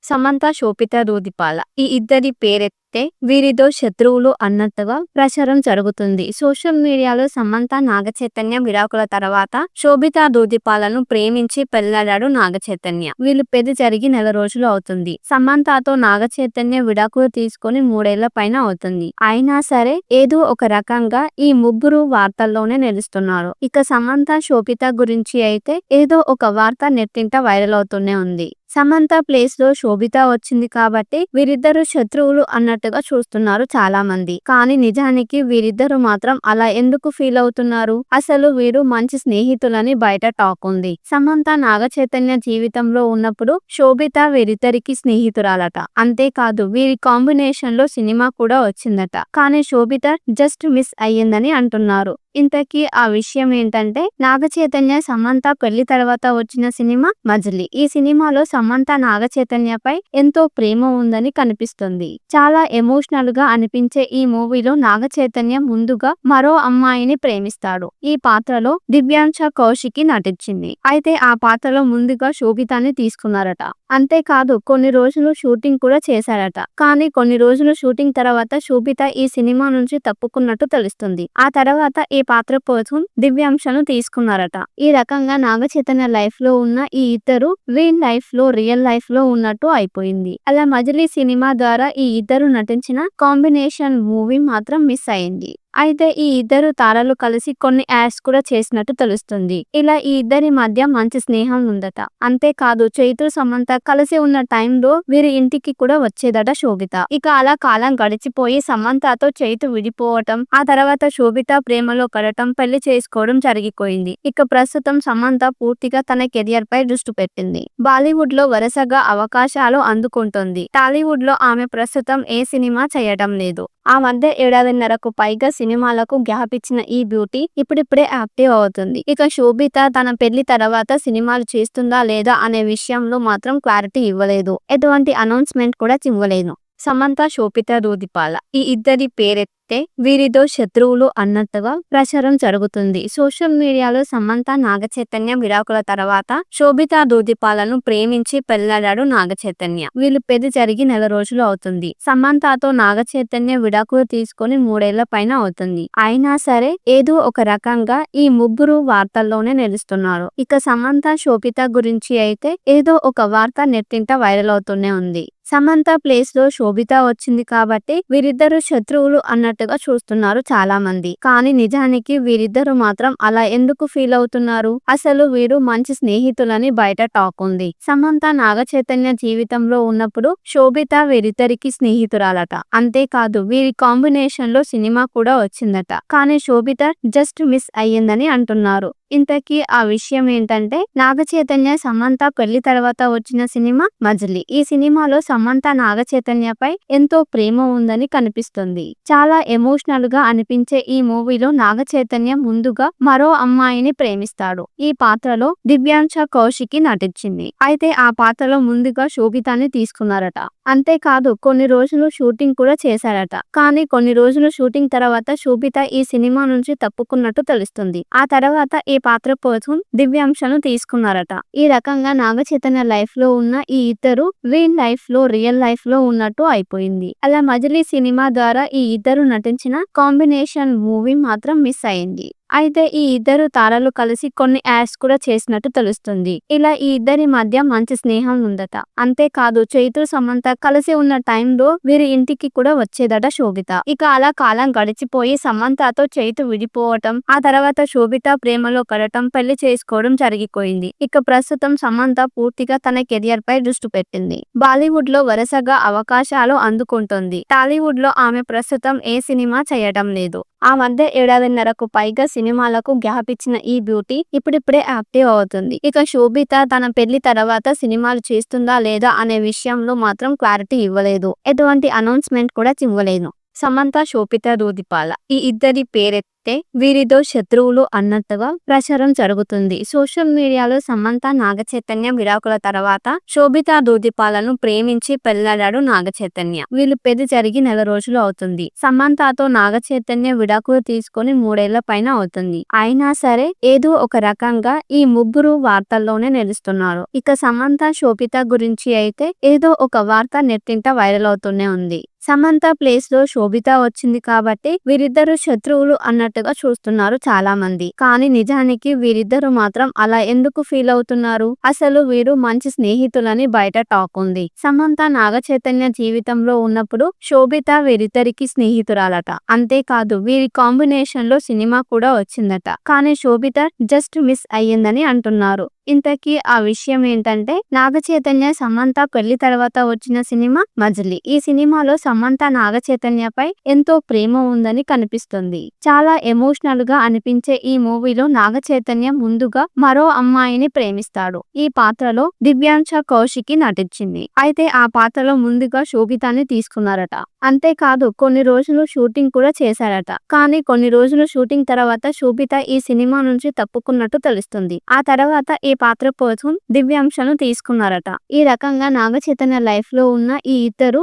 సమంత, శోభిత దూదిపాల ఈ ఇద్దరి పేరెత్తితే వీరిదో శత్రువులు అన్నట్టుగా ప్రచారం జరుగుతుంది. సోషల్ మీడియాలో సమంత, నాగచైతన్య విడాకుల తర్వాత శోభిత దూదిపాలను ప్రేమించి పెళ్లాడాడు నాగచైతన్య. వీళ్ళు పెళ్లి జరిగి నెల రోజులు అవుతుంది. సమంతతో నాగచైతన్య విడాకులు తీసుకొని 3 ఏళ్ల పైన అవుతుంది. అయినా సరే ఏదో ఒక రకంగా ఈ ముగ్గురు వార్తల్లోనే నిలుస్తున్నారు. ఇక సమంత, శోభిత గురించి అయితే ఏదో ఒక వార్త నెట్టింట వైరల్ అవుతూనే ఉంది. సమంత ప్లేస్ లో శోభిత వచ్చింది కాబట్టి వీరిద్దరు శత్రువులు అన్నట్టుగా చూస్తున్నారు చాలా మంది. కానీ నిజానికి వీరిద్దరు మాత్రం అలా ఎందుకు ఫీల్ అవుతున్నారు? అసలు వీరు మంచి స్నేహితులని బయట టాక్ ఉంది. సమంత నాగచైతన్య జీవితంలో ఉన్నప్పుడు శోభిత వీరిద్దరికి స్నేహితురాలట. అంతేకాదు వీరి కాంబినేషన్ లో సినిమా కూడా వచ్చిందట. కానీ శోభిత జస్ట్ మిస్ అయ్యిందని అంటున్నారు. ఇంతకీ ఆ విషయం ఏంటంటే నాగచైతన్య సమంత పెళ్లి తర్వాత వచ్చిన సినిమా మజిలీ. ఈ సినిమాలో సమంత నాగచైతన్యపై ఎంతో ప్రేమ ఉందని కనిపిస్తుంది. చాలా ఎమోషనల్ గా అనిపించే ఈ మూవీలో నాగచైతన్య ముందుగా మరో అమ్మాయిని ప్రేమిస్తాడు. ఈ పాత్రలో దివ్యాంశ కౌశికి నటించింది. అయితే ఆ పాత్రలో ముందుగా శోభితాని తీసుకున్నారట. అంతేకాదు కొన్ని రోజులు షూటింగ్ కూడా చేశారట. కానీ కొన్ని రోజులు షూటింగ్ తర్వాత శోభిత ఈ సినిమా నుంచి తప్పుకున్నట్టు తెలుస్తుంది. ఆ తర్వాత ఈ పాత్ర కోసం దివ్యాంశను తీసుకున్నారట. ఈ రకంగా నాగచైతన్య లైఫ్ లో ఉన్న ఈ ఇద్దరు రియల్ లైఫ్ లో ఉన్నట్టు అయిపోయింది. అలా మజిలీ సినిమా ద్వారా ఈ ఇద్దరు నటించిన కాంబినేషన్ మూవీ మాత్రం మిస్ అయింది. అయితే ఈ ఇద్దరు తారలు కలిసి కొన్ని యాడ్స్ కూడా చేసినట్టు తెలుస్తుంది. ఇలా ఈ ఇద్దరి మధ్య మంచి స్నేహం ఉందట. అంతేకాదు చైతు, సమంత కలిసి ఉన్న టైంలో వీరి ఇంటికి కూడా వచ్చేదట శోభిత. ఇక అలా కాలం గడిచిపోయి సమంతతో చైతు విడిపోవటం, ఆ తర్వాత శోభిత ప్రేమలో పడటం, పెళ్లి చేసుకోవడం జరిగిపోయింది. ఇక ప్రస్తుతం సమంత పూర్తిగా తన కెరియర్ పై దృష్టి పెట్టింది. బాలీవుడ్ లో వరుసగా అవకాశాలు అందుకుంటుంది. టాలీవుడ్ లో ఆమె ప్రస్తుతం ఏ సినిమా చేయడం లేదు. ఆ మధ్య 1.5 ఏళ్లకు పైగా సినిమాలకు గ్యాప్ ఇచ్చిన ఈ బ్యూటీ ఇప్పుడిప్పుడే యాక్టివ్ అవుతుంది. ఇక శోభిత తన పెళ్లి తర్వాత సినిమాలు చేస్తుందా లేదా అనే విషయంలో మాత్రం క్లారిటీ ఇవ్వలేదు. ఎటువంటి అనౌన్స్మెంట్ కూడా ఇవ్వలేదు. సమంత, శోభిత దూదిపాల ఈ ఇద్దరి పేరెత్తితే వీరిదో శత్రువులు అన్నట్టుగా ప్రచారం జరుగుతుంది. సోషల్ మీడియాలో సమంత, నాగచైతన్య విడాకుల తర్వాత శోభిత దూదిపాలను ప్రేమించి పెళ్లాడాడు నాగచైతన్య. వీళ్ళు పెళ్లి జరిగి నెల రోజులు అవుతుంది. సమంతతో నాగచైతన్య విడాకులు తీసుకొని 3 ఏళ్ల పైన అవుతుంది. అయినా సరే ఏదో ఒక రకంగా ఈ ముగ్గురు వార్తల్లోనే నిలుస్తున్నారు. ఇక సమంత, శోభిత గురించి అయితే ఏదో ఒక వార్త నెట్టింట వైరల్ అవుతూనే ఉంది. సమంత ప్లేస్ లో శోభిత వచ్చింది కాబట్టి వీరిద్దరు శత్రువులు అన్నట్టుగా చూస్తున్నారు చాలా మంది. కానీ నిజానికి వీరిద్దరు మాత్రం అలా ఎందుకు ఫీల్ అవుతున్నారు? అసలు వీరు మంచి స్నేహితులని బయట టాక్ ఉంది. సమంత నాగచైతన్య జీవితంలో ఉన్నప్పుడు శోభిత వీరిద్దరికి స్నేహితురాలట. అంతేకాదు వీరి కాంబినేషన్ లో సినిమా కూడా వచ్చిందట. కానీ శోభిత జస్ట్ మిస్ అయ్యిందని అంటున్నారు. ఇంతకీ ఆ విషయం ఏంటంటే నాగచైతన్య సమంత పెళ్లి తర్వాత వచ్చిన సినిమా మజిలీ. ఈ సినిమాలో సమంత నాగచైతన్యపై ఎంతో ప్రేమ ఉందని కనిపిస్తుంది. చాలా ఎమోషనల్ గా అనిపించే ఈ మూవీలో నాగచైతన్య ముందుగా మరో అమ్మాయిని ప్రేమిస్తాడు. ఈ పాత్రలో దివ్యాంశ కౌశికి నటించింది. అయితే ఆ పాత్రలో ముందుగా శోభితాని తీసుకున్నారట. అంతేకాదు కొన్ని రోజులు షూటింగ్ కూడా చేశారట. కానీ కొన్ని రోజులు షూటింగ్ తర్వాత శోభిత ఈ సినిమా నుంచి తప్పుకున్నట్టు తెలుస్తుంది. ఆ తర్వాత ఈ పాత్ర కోసం దివ్యాంశను తీసుకున్నారట. ఈ రకంగా నాగచైతన్య లైఫ్ లో ఉన్న ఈ ఇద్దరు రియల్ లైఫ్ లో ఉన్నట్టు అయిపోయింది. అలా మజిలీ సినిమా ద్వారా ఈ ఇద్దరు నటించిన కాంబినేషన్ మూవీ మాత్రం మిస్ అయింది. అయితే ఈ ఇద్దరు తారలు కలిసి కొన్ని యాడ్స్ కూడా చేసినట్టు తెలుస్తుంది. ఇలా ఈ ఇద్దరి మధ్య మంచి స్నేహం ఉందట. అంతేకాదు చైతు, సమంత కలిసి ఉన్న టైంలో వీరి ఇంటికి కూడా వచ్చేదట శోభిత. ఇక అలా కాలం గడిచిపోయి సమంతతో చైతు విడిపోవటం, ఆ తర్వాత శోభిత ప్రేమలో పడటం, పెళ్లి చేసుకోవడం జరిగిపోయింది. ఇక ప్రస్తుతం సమంత పూర్తిగా తన కెరియర్ పై దృష్టి పెట్టింది. బాలీవుడ్ లో వరుసగా అవకాశాలు అందుకుంటుంది. టాలీవుడ్ లో ఆమె ప్రస్తుతం ఏ సినిమా చేయడం లేదు. ఆ మధ్య 1.5 ఏళ్లకు పైగా సినిమాలకు గ్యాప్ ఇచ్చిన ఈ బ్యూటీ ఇప్పుడిప్పుడే యాక్టివ్ అవుతుంది. ఇక శోభిత తన పెళ్లి తర్వాత సినిమాలు చేస్తుందా లేదా అనే విషయంలో మాత్రం క్లారిటీ ఇవ్వలేదు. ఎటువంటి అనౌన్స్మెంట్ కూడా ఇవ్వలేదు. సమంత, శోభితా దూదిపాల ఈ ఇద్దరి పేరెత్తే వీరిదో శత్రువులు అన్నట్టుగా ప్రచారం జరుగుతుంది. సోషల్ మీడియాలో సమంత నాగచైతన్య విడాకుల తర్వాత శోభితా దూదిపాలను ప్రేమించి పెళ్లాడాడు నాగచైతన్య. వీళ్ళు పెళ్లి జరిగి నెల రోజులు అవుతుంది. సమంతతో నాగచైతన్య విడాకులు తీసుకొని 3 ఏళ్ల పైన అవుతుంది. అయినా సరే ఏదో ఒక రకంగా ఈ ముగ్గురు వార్తల్లోనే నిలుస్తున్నారు. ఇక సమంత, శోభిత గురించి అయితే ఏదో ఒక వార్త నెట్టింట వైరల్ అవుతూనే ఉంది. సమంత ప్లేస్ లో శోభిత వచ్చింది కాబట్టి వీరిద్దరు శత్రువులు అన్నట్టుగా చూస్తున్నారు చాలా మంది. కానీ నిజానికి వీరిద్దరు మాత్రం అలా ఎందుకు ఫీల్ అవుతున్నారు? అసలు వీరు మంచి స్నేహితులని బయట టాక్ ఉంది. సమంత నాగచైతన్య జీవితంలో ఉన్నప్పుడు శోభిత వీరిద్దరికి స్నేహితురాలట. అంతేకాదు వీరి కాంబినేషన్ లో సినిమా కూడా వచ్చిందట. కానీ శోభిత జస్ట్ మిస్ అయ్యిందని అంటున్నారు. ఇంతకీ ఆ విషయం ఏంటంటే నాగచైతన్య సమంత పెళ్లి తర్వాత వచ్చిన సినిమా మజిలీ. ఈ సినిమాలో సమంత నాగచైతన్యపై ఎంతో ప్రేమ ఉందని కనిపిస్తుంది. చాలా ఎమోషనల్ గా అనిపించే ఈ మూవీలో నాగచైతన్య ముందుగా మరో అమ్మాయిని ప్రేమిస్తాడు. ఈ పాత్రలో దివ్యాంశ కౌశికి నటించింది. అయితే ఆ పాత్రలో ముందుగా శోభితాని తీసుకున్నారట. అంతేకాదు కొన్ని రోజులు షూటింగ్ కూడా చేశారట. కానీ కొన్ని రోజులు షూటింగ్ తర్వాత శోభిత ఈ సినిమా నుంచి తప్పుకున్నట్టు తెలుస్తుంది. ఆ తర్వాత ఈ పాత్ర కోసం దివ్యాంశను తీసుకున్నారట. ఈ రకంగా నాగచైతన్య లైఫ్ లో ఉన్న ఈ ఇద్దరు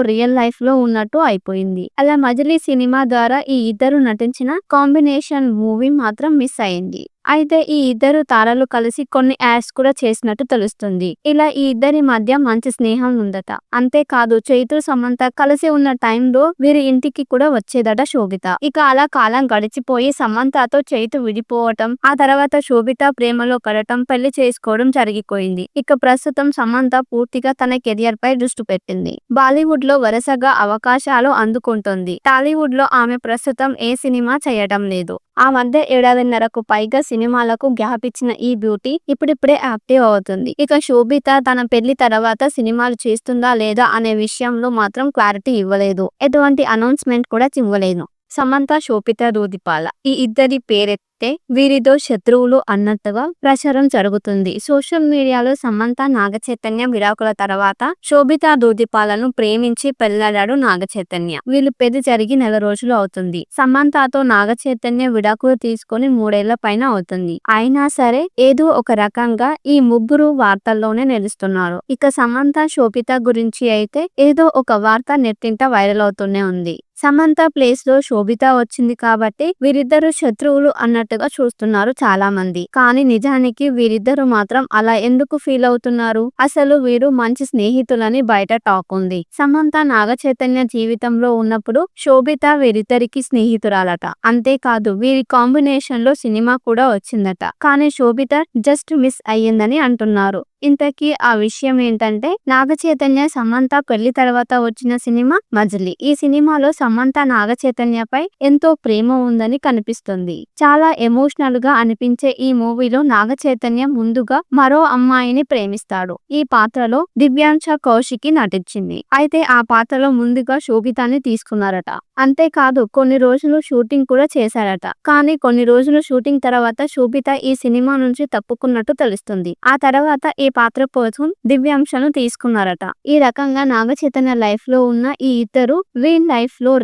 రియల్ లైఫ్ లో ఉన్నట్టు అయిపోయింది. అలా మజిలీ సినిమా ద్వారా ఈ ఇద్దరు నటించిన కాంబినేషన్ మూవీ మాత్రం మిస్ అయింది. అయితే ఈ ఇద్దరు తారలు కలిసి కొన్ని యాడ్స్ కూడా చేసినట్టు తెలుస్తుంది. ఇలా ఈ ఇద్దరి మధ్య మంచి స్నేహం ఉందట. అంతేకాదు చైతు, సమంత కలిసి ఉన్న టైంలో వీరి ఇంటికి కూడా వచ్చేదట శోభిత. ఇక అలా కాలం గడిచిపోయి సమంతతో చైతు విడిపోవటం, ఆ తర్వాత శోభిత ప్రేమలో పడటం, పెళ్లి చేసుకోవడం జరిగిపోయింది. ఇక ప్రస్తుతం సమంత పూర్తిగా తన కెరియర్ పై దృష్టి పెట్టింది. బాలీవుడ్ లో వరుసగా అవకాశాలు అందుకుంటుంది. టాలీవుడ్ లో ఆమె ప్రస్తుతం ఏ సినిమా చేయడం లేదు. ఆ మధ్య 1.5 ఏళ్లకు పైగా సినిమాలకు గ్యాప్ ఇచ్చిన ఈ బ్యూటీ ఇప్పుడిప్పుడే యాక్టివ్ అవుతుంది. ఇక శోభిత తన పెళ్లి తర్వాత సినిమాలు చేస్తుందా లేదా అనే విషయంలో మాత్రం క్లారిటీ ఇవ్వలేదు. ఎటువంటి అనౌన్స్మెంట్ కూడా ఇవ్వలేదు. సమంత, శోభితా దూదిపాల ఈ ఇద్దరి పేరెత్తే వీరిదో శత్రువులు అన్నట్టుగా ప్రచారం జరుగుతుంది. సోషల్ మీడియాలో సమంత నాగచైతన్య విడాకుల తర్వాత శోభితా దూదిపాలను ప్రేమించి పెళ్లాడాడు నాగచైతన్య. వీళ్ళు పెళ్లి జరిగి నెల రోజులు అవుతుంది. సమంతతో నాగచైతన్య విడాకులు తీసుకొని 3 ఏళ్ల పైన అవుతుంది. అయినా సరే ఏదో ఒక రకంగా ఈ ముగ్గురు వార్తల్లోనే నిలుస్తున్నారు. ఇక సమంత, శోభిత గురించి అయితే ఏదో ఒక వార్త నెట్టింట వైరల్ అవుతూనే ఉంది. సమంత ప్లేస్ లో శోభిత వచ్చింది కాబట్టి వీరిద్దరు శత్రువులు అన్నట్టుగా చూస్తున్నారు చాలా మంది. కానీ నిజానికి వీరిద్దరు మాత్రం అలా ఎందుకు ఫీల్ అవుతున్నారు? అసలు వీరు మంచి స్నేహితులని బయట టాక్ ఉంది. సమంత నాగచైతన్య జీవితంలో ఉన్నప్పుడు శోభిత వీరిద్దరికి స్నేహితురాలట. అంతేకాదు వీరి కాంబినేషన్ లో సినిమా కూడా వచ్చిందట. కానీ శోభిత జస్ట్ మిస్ అయ్యిందని అంటున్నారు. ఇంతకీ ఆ విషయం ఏంటంటే నాగచైతన్య సమంత పెళ్లి తర్వాత వచ్చిన సినిమా మజిలీ. ఈ సినిమాలో సమంత నాగచైతన్యపై ఎంతో ప్రేమ ఉందని కనిపిస్తుంది. చాలా ఎమోషనల్ గా అనిపించే ఈ మూవీలో నాగచైతన్య ముందుగా మరో అమ్మాయిని ప్రేమిస్తాడు. ఈ పాత్రలో దివ్యాంశ కౌశికి నటించింది. అయితే ఆ పాత్రలో ముందుగా శోభితాని తీసుకున్నారట. అంతేకాదు కొన్ని రోజులు షూటింగ్ కూడా చేశారట. కానీ కొన్ని రోజులు షూటింగ్ తర్వాత శోభిత ఈ సినిమా నుంచి తప్పుకున్నట్టు తెలుస్తుంది. ఆ తర్వాత ఈ పాత్ర కోసం దివ్యాంశను తీసుకున్నారట. ఈ రకంగా నాగచైతన్య లైఫ్ లో ఉన్న ఈ ఇద్దరు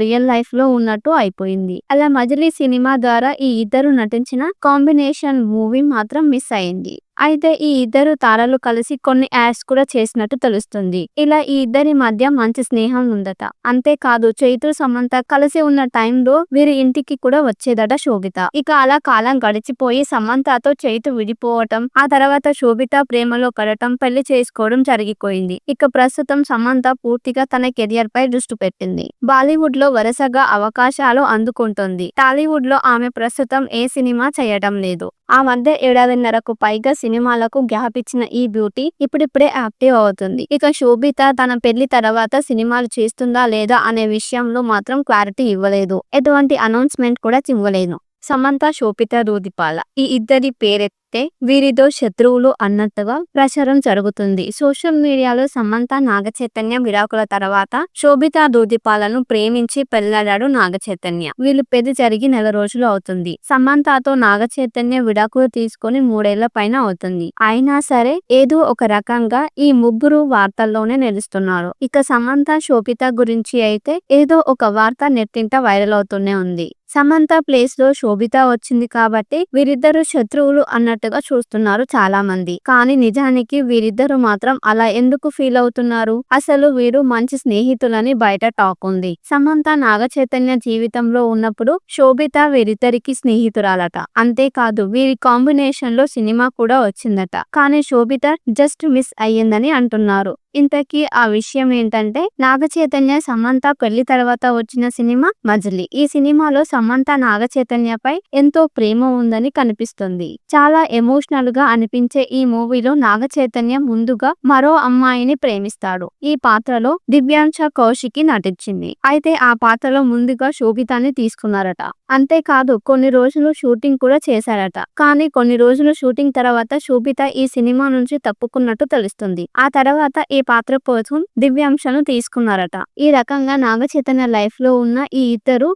రియల్ లైఫ్ లో ఉన్నట్టు అయిపోయింది. అలా మజిలీ సినిమా ద్వారా ఈ ఇద్దరు నటించిన కాంబినేషన్ మూవీ మాత్రం మిస్ అయింది. అయితే ఈ ఇద్దరు తారలు కలిసి కొన్ని యాడ్స్ కూడా చేసినట్టు తెలుస్తుంది. ఇలా ఈ ఇద్దరి మధ్య మంచి స్నేహం ఉందట. అంతేకాదు చైతు, సమంత కలిసి ఉన్న టైంలో వీరి ఇంటికి కూడా వచ్చేదట శోభిత. ఇక అలా కాలం గడిచిపోయి సమంతతో చైతు విడిపోవటం, ఆ తర్వాత శోభిత ప్రేమలో పడటం, పెళ్లి చేసుకోవడం జరిగిపోయింది. ఇక ప్రస్తుతం సమంత పూర్తిగా తన కెరియర్ పై దృష్టి పెట్టింది. బాలీవుడ్ లో వరుసగా అవకాశాలు అందుకుంటుంది. టాలీవుడ్ లో ఆమె ప్రస్తుతం ఏ సినిమా చేయడం లేదు. ఆ మధ్య 1.5 ఏళ్లకు పైగా సినిమాలకు గ్యాప్ ఇచ్చిన ఈ బ్యూటీ ఇప్పుడిప్పుడే యాక్టివ్ అవుతుంది. ఇక శోభిత తన పెళ్లి తర్వాత సినిమాలు చేస్తుందా లేదా అనే విషయంలో మాత్రం క్లారిటీ ఇవ్వలేదు. ఎటువంటి అనౌన్స్మెంట్ కూడా ఇవ్వలేదు. సమంత, శోభితా దూదిపాల ఈ ఇద్దరి పేరెత్తే పేరెత్తే వీరిదో శత్రువులు అన్నట్టుగా ప్రచారం జరుగుతుంది. సోషల్ మీడియాలో సమంత నాగచైతన్య విడాకుల తర్వాత శోభితా దూదిపాలను ప్రేమించి పెళ్లాడాడు నాగచైతన్య. వీళ్ళు పెళ్లి జరిగి నెల రోజులు అవుతుంది. సమంతతో నాగచైతన్య విడాకులు తీసుకొని 3 ఏళ్ల పైన అవుతుంది. అయినా సరే ఏదో ఒక రకంగా ఈ ముగ్గురు వార్తల్లోనే నిలుస్తున్నారు. ఇక సమంత శోభిత గురించి అయితే ఏదో ఒక వార్త నెట్టింట వైరల్ అవుతూనే ఉంది. సమంత ప్లేస్ లో శోభిత వచ్చింది కాబట్టి వీరిద్దరు శత్రువులు అన్నట్టుగా చూస్తున్నారు చాలా మంది. కానీ నిజానికి వీరిద్దరు మాత్రం అలా ఎందుకు ఫీల్ అవుతున్నారు? అసలు వీరు మంచి స్నేహితులని బయట టాక్ ఉంది. సమంత నాగచైతన్య జీవితంలో ఉన్నప్పుడు శోభిత వీరిద్దరికి స్నేహితురాలట. అంతేకాదు వీరి కాంబినేషన్ లో సినిమా కూడా వచ్చిందట. కానీ శోభిత జస్ట్ మిస్ అయ్యిందని అంటున్నారు. ఇంతకీ ఆ విషయం ఏంటంటే నాగచైతన్య సమంత పెళ్లి తర్వాత వచ్చిన సినిమా మజిలీ. ఈ సినిమాలో సమంత నాగచైతన్యపై ఎంతో ప్రేమ ఉందని కనిపిస్తుంది. చాలా ఎమోషనల్ గా అనిపించే ఈ మూవీలో నాగచైతన్య ముందుగా మరో అమ్మాయిని ప్రేమిస్తాడు. ఈ పాత్రలో దివ్యాంశ కౌశికి నటించింది. అయితే ఆ పాత్రలో ముందుగా శోభితాని తీసుకున్నారట. అంతేకాదు కొన్ని రోజులు షూటింగ్ కూడా చేశారట. కానీ కొన్ని రోజులు షూటింగ్ తర్వాత శోభిత ఈ సినిమా నుంచి తప్పుకున్నట్టు తెలుస్తుంది. ఆ తర్వాత ఈ పాత్ర కోసం దివ్యాంశను తీసుకున్నారట. ఈ రకంగా నాగచైతన్య లైఫ్ లో ఉన్న ఈ ఇద్దరు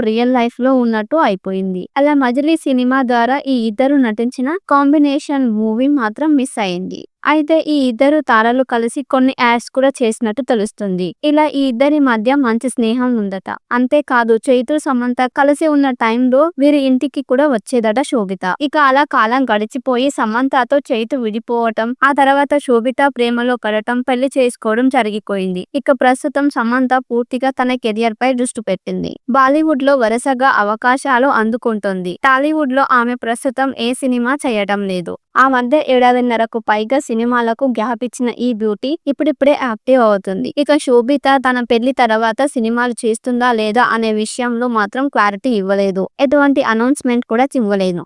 రియల్ లైఫ్ లో ఉన్నట్టు అయిపోయింది. అలా మజిలీ సినిమా ద్వారా ఈ ఇద్దరు నటించిన కాంబినేషన్ మూవీ మాత్రం మిస్ అయింది. అయితే ఈ ఇద్దరు తారలు కలిసి కొన్ని యాడ్స్ కూడా చేసినట్టు తెలుస్తుంది. ఇలా ఈ ఇద్దరి మధ్య మంచి స్నేహం ఉందట. అంతేకాదు చైతు సమంత కలిసి ఉన్న టైంలో వీరి ఇంటికి కూడా వచ్చేదట శోభిత. ఇక అలా కాలం గడిచిపోయి సమంతతో చైతు విడిపోవటం, ఆ తర్వాత శోభిత ప్రేమలో పడటం, పెళ్లి చేసుకోవడం జరిగిపోయింది. ఇక ప్రస్తుతం సమంత పూర్తిగా తన కెరియర్ పై దృష్టి పెట్టింది. బాలీవుడ్ లో వరుసగా అవకాశాలు అందుకుంటుంది. టాలీవుడ్ లో ఆమె ప్రస్తుతం ఏ సినిమా చేయడం లేదు. ఆ మధ్య 7.5కు పైగా సినిమాలకు గ్యాప్ ఇచ్చిన ఈ బ్యూటీ ఇప్పుడిప్పుడే యాక్టివ్ అవుతుంది. ఇక శోభిత తన పెళ్లి తర్వాత సినిమాలు చేస్తుందా లేదా అనే విషయంలో మాత్రం క్లారిటీ ఇవ్వలేదు. ఎటువంటి అనౌన్స్మెంట్ కూడా ఇవ్వలేదు.